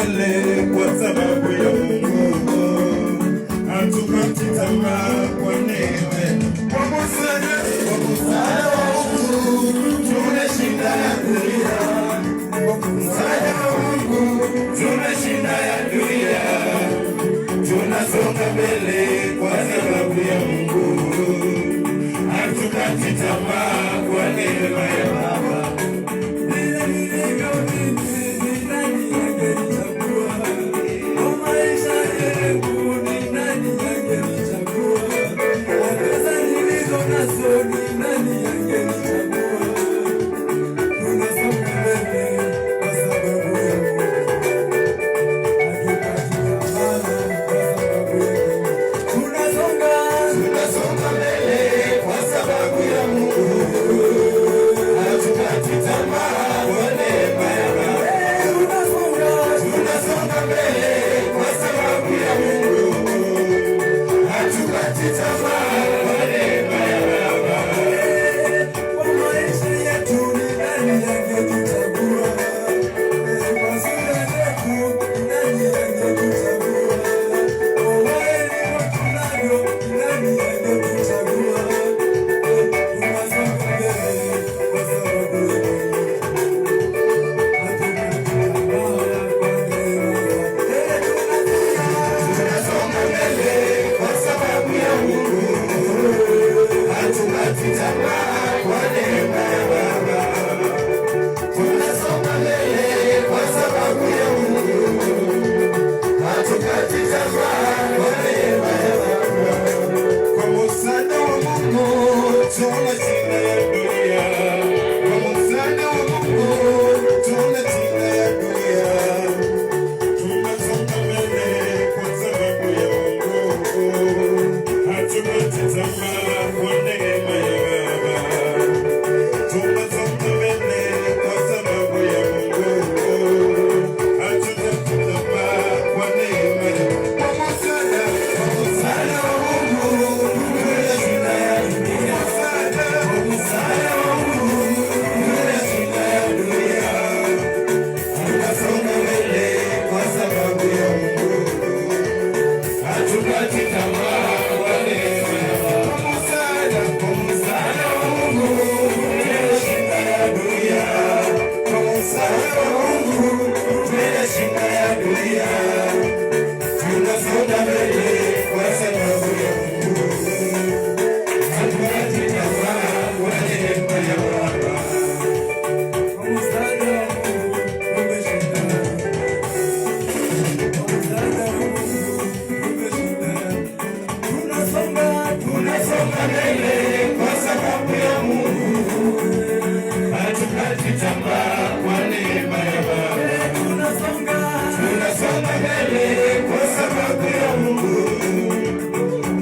mbele kwa sababu ya Mungu. Hatukati tamaa kwa neema. Kwa msaada wa Mungu tunashinda ya dunia. Kwa msaada wa Mungu tunashinda ya dunia. Tunasonga mbele kwa sababu ya Mungu. Hatukati tamaa kwa neema ya Baba.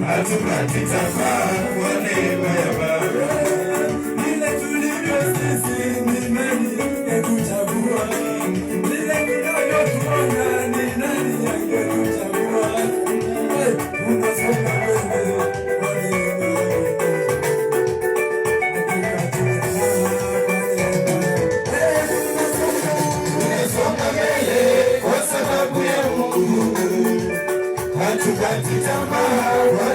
Hatukati tamaa kwa neema ya Baba. Vile tulivyo sisi ni nani angetuchagua? Vile tunavyotuona ni nani angetuchagua? Tunasonga mbele kwa neema ya tunasonga mbele kwa sababu ya Mungu. Hatukati tamaa.